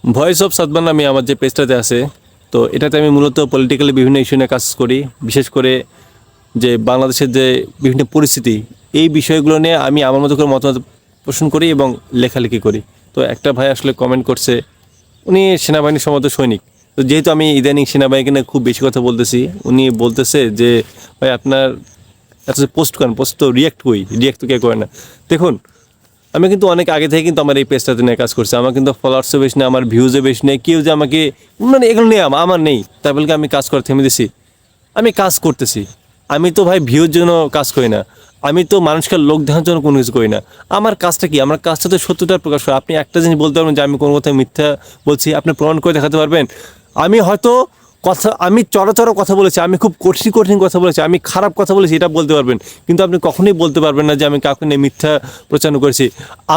Voice of Sadman নামে আমার যে পেজটাতে আছে, তো এটাতে আমি মূলত পলিটিক্যালি বিভিন্ন ইস্যু নিয়ে কাজ করি। বিশেষ করে যে বাংলাদেশের যে বিভিন্ন পরিস্থিতি, এই বিষয়গুলো নিয়ে আমি আমার মতো করে মতামত পোষণ করি এবং লেখালেখি করি। তো একটা ভাই আসলে কমেন্ট করছে, উনি সেনাবাহিনীর সমর্থ সৈনিক। তো যেহেতু আমি ইদানিং সেনাবাহিনীকে নিয়ে খুব বেশি কথা বলতেছি, উনি বলতেছে যে ভাই আপনার এত পোস্ট করেন, পোস্ট তো রিয়াক্ট তো কে করে না। দেখুন, আমি কিন্তু অনেক আগে থেকে কিন্তু আমার এই পেজটাতে নিয়ে কাজ করছি। আমার কিন্তু ফলোয়ার্সও বেশি নেই, আমার ভিউজও বেশি নেই। কেউ যে আমাকে মানে এগুলো নেই, আমার নেই, তাই বলে আমি কাজ করে থেমে দিছি? আমি কাজ করতেছি। আমি তো ভাই ভিউর জন্য কাজ করি না, আমি তো মানুষকে লোক দেখার জন্য কোনো কিছু করি না। আমার কাজটা কি? আমার কাজটা তো সত্যতার প্রকাশ করা। আপনি একটা জিনিস বলতে পারবেন যে আমি কোনো কথায় মিথ্যা বলছি, আপনি প্রমাণ করে দেখাতে পারবেন? আমি হয়তো আমি চড়া কথা বলেছি, আমি খুব কঠিন কথা বলেছি, আমি খারাপ কথা বলেছি, এটা বলতে পারবেন। কিন্তু আপনি কখনোই বলতে পারবেন না যে আমি কাউকে নিয়ে মিথ্যা প্রচার করেছি।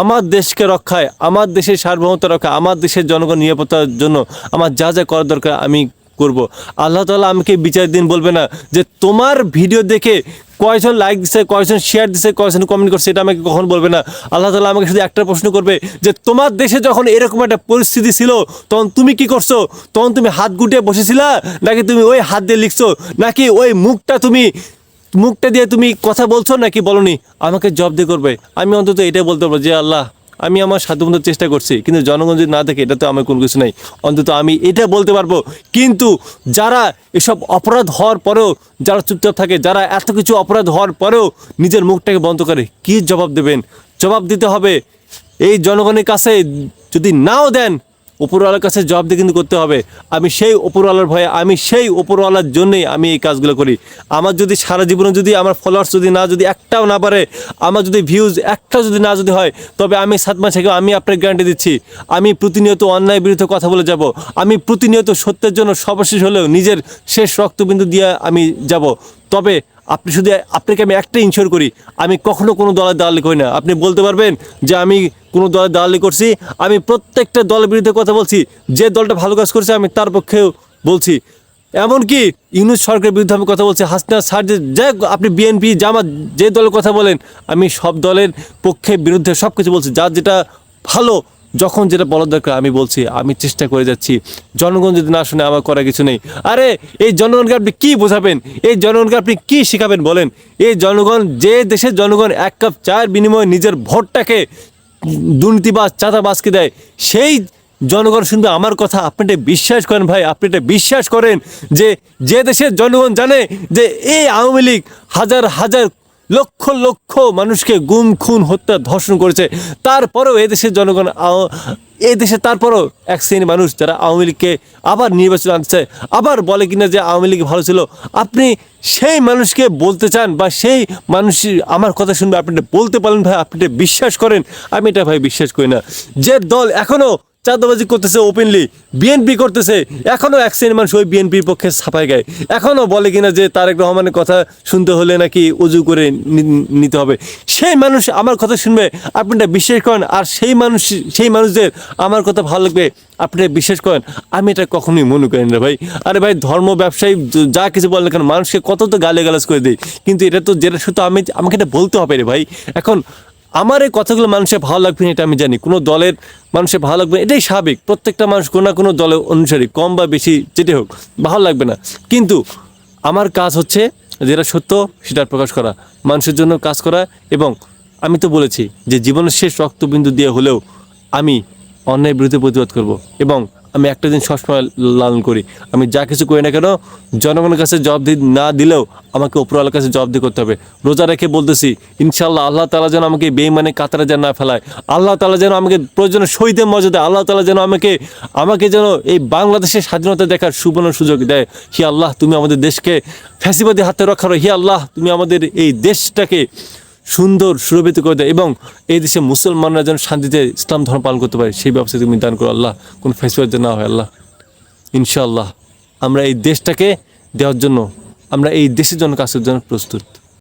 আমার দেশকে রক্ষায়, আমার দেশের সার্বভৌমত্ব রক্ষা, আমার দেশের জনগণ নিরাপত্তার জন্য আমার যা যা করার দরকার আমি করব। আল্লাহ তাআলা আমাকে বিচার দিন বলবে না যে তোমার ভিডিও দেখে কয়জন লাইক দিছে, কয়জন শেয়ার দিছে, কয়জন কমেন্ট করছে, এটা আমাকে কখন বলবে না। আল্লাহ তাআলা আমাকে শুধু একটা প্রশ্ন করবে যে তোমার দেশে যখন এরকম একটা পরিস্থিতি ছিল তখন তুমি কি করছো? তখন তুমি হাত গুটিয়ে বসেছিলা, নাকি তুমি ওই হাত দিয়ে লিখছো, নাকি ওই মুখটা দিয়ে তুমি কথা বলছো, নাকি বলনি? আমাকে জবাব দিয়ে করবে। আমি অন্তত এটাই বলতে পারবো যে আল্লাহ, আমি আমার সাধ্যমতো চেষ্টা করছি, কিন্তু জনগণ যদি না দেখে এটা তো আমার কোনো কিছু নাই। অন্তত আমি এটা বলতে পারবো। কিন্তু যারা এসব অপরাধ হওয়ার পরেও যারা চুপচাপ থাকে, যারা এত কিছু অপরাধ হওয়ার পরেও নিজের মুখটাকে বন্ধ করে, কি জবাব দেবেন? জবাব দিতে হবে এই জনগণের কাছে। যদি নাও দেন, উপরওয়ালার কাছে জবাব দিয়ে কিন্তু করতে হবে। আমি সেই উপরওয়ালার ভয়ে, আমি সেই উপরওয়ালার জন্যই আমি এই কাজগুলো করি। আমার যদি সারা জীবনে যদি আমার ফলোয়ার্স যদি একটাও না পারে, আমার যদি ভিউজ একটাও যদি হয়, তবে আমি 7 মাস থেকে আমি আপনাকে গ্যারান্টি দিচ্ছি, আমি প্রতিনিয়ত অন্যায় বিরুদ্ধে কথা বলে যাব। আমি প্রতিনিয়ত সত্যের জন্য সর্বশেষ হলেও নিজের শেষ রক্তবিন্দু দিয়ে আমি যাব। তবে আপনাকে আমি একটা ইনশিওর করি, আমি কখনো কোনো দলের দালালি করি না। আপনি বলতে পারবেন যে আমি কোনো দলের দালালি করছি? আমি প্রত্যেকটা দলের বিরুদ্ধে কথা বলছি। যে দলটা ভালো কাজ করছে আমি তার পক্ষেও বলছি। এমনকি ইউনূস সরকারের বিরুদ্ধে আমি কথা বলছি, হাসিনা স্যার যে যাই আপনি বিএনপি জামাত যে দলের কথা বলেন, আমি সব দলের পক্ষে বিরুদ্ধে সব কিছু বলছি। যার যেটা ভালো, যখন যেটা বলার দরকার আমি বলছি। আমি চেষ্টা করে যাচ্ছি। জনগণ যদি না শুনে আমার করার কিছু নেই। আরে এই জনগণকে আপনি কী বোঝাবেন? এই জনগণকে আপনি কী শেখাবেন বলেন? এই জনগণ, যে দেশের জনগণ 1 কাপ চায়ের বিনিময়ে নিজের ভোটটাকে দুর্নীতিবাজ চাঁদাবাজকে দেয়, সেই জনগণ শুনবে আমার কথা। আপনি এটা বিশ্বাস করেন ভাই? আপনি এটা বিশ্বাস করেন যে দেশের জনগণ জানে যে এই আওয়ামী লীগ হাজার হাজার লক্ষ লক্ষ মানুষকে গুম খুন হত্যা ধর্ষণ করেছে, তারপরেও এদেশের জনগণ এদেশে তারপরও এক শ্রেণীর মানুষ যারা আওয়ামী লীগকে আবার নির্বাচন আনছে, আবার বলে কিনা যে আওয়ামী লীগ ভালো ছিল। আপনি সেই মানুষকে বলতে চান, বা সেই মানুষ আমার কথা শুনবে, আপনি এটা বলতে পারেন ভাই? আপনি এটা বিশ্বাস করেন? আমি এটা ভাই বিশ্বাস করি না। যে দল এখনও চাঁদাবাজি করতেছে ওপেনলি, বিএনপি করতেছে, এখনও এক শ্রেণীর মানুষ ওই বিএনপির পক্ষে ছাপায় গায়, এখনও বলে কিনা যে তারেক রহমানের কথা শুনতে হলে নাকি উজু করে নিতে হবে। সেই মানুষ আমার কথা শুনবে, আপনি এটা বিশ্বাস করেন? আর সেই মানুষদের আমার কথা ভালো লাগবে, আপনি বিশ্বাস করেন? আমি এটা কখনোই মনে করি না ভাই। আরে ভাই, ধর্ম ব্যবসায়ী যা কিছু বলেন কেন, মানুষকে কত তো গালিগালাজ করে দেয়, কিন্তু এটা তো যেটা সত্য আমাকে এটা বলতে হবে রে ভাই। এখন আমার এই কথাগুলো মানুষের ভালো লাগবে না এটা আমি জানি, কোনো দলের মানুষের ভালো লাগবে না এটাই স্বাভাবিক। প্রত্যেকটা মানুষ কোনো না কোনো দলের অনুসারী, কম বা বেশি যেটাই হোক, ভালো লাগবে না। কিন্তু আমার কাজ হচ্ছে যেটা সত্য সেটা প্রকাশ করা, মানুষের জন্য কাজ করা। এবং আমি তো বলেছি যে জীবনের শেষ রক্তবিন্দু দিয়ে হলেও আমি অন্যায়ের বিরুদ্ধে প্রতিবাদ করব। এবং আমি একটা দিন সবসময় লালন করি, আমি যা কিছু করি না কেন জনগণের কাছে জবাবদিহি না দিলেও আমাকে উপরওয়ালার কাছে জবাবদিহি করতে হবে। রোজা রেখে বলতেছি, ইনশাআল্লাহ আল্লাহ তাআলা যেন আমাকে বেঈমানের কাতারে যেন না ফেলায়, আল্লাহ তাআলা যেন আমাকে প্রয়োজনে শহীদের মর্যাদা, আল্লাহ তাআলা যেন আমাকে যেন এই বাংলাদেশের স্বাধীনতা দেখার সুবর্ণ সুযোগ দেয়। হি আল্লাহ, তুমি আমাদের দেশকে ফ্যাসিবাদী হাতে রক্ষা করো। হি আল্লাহ, তুমি আমাদের এই দেশটাকে সুন্দর সুরভিত করে দেয়, এবং এই দেশে মুসলমানরা যেন শান্তিতে ইসলাম ধর্ম পালন করতে পারে সেই ব্যবস্থা তুমি দান করো আল্লাহ। কোনো ফেসিবাদ না হয় আল্লাহ। ইনশাআল্লাহ আমরা এই দেশটাকে দেওয়ার জন্য, আমরা এই দেশের জন্য কাজ করার জন্য প্রস্তুত।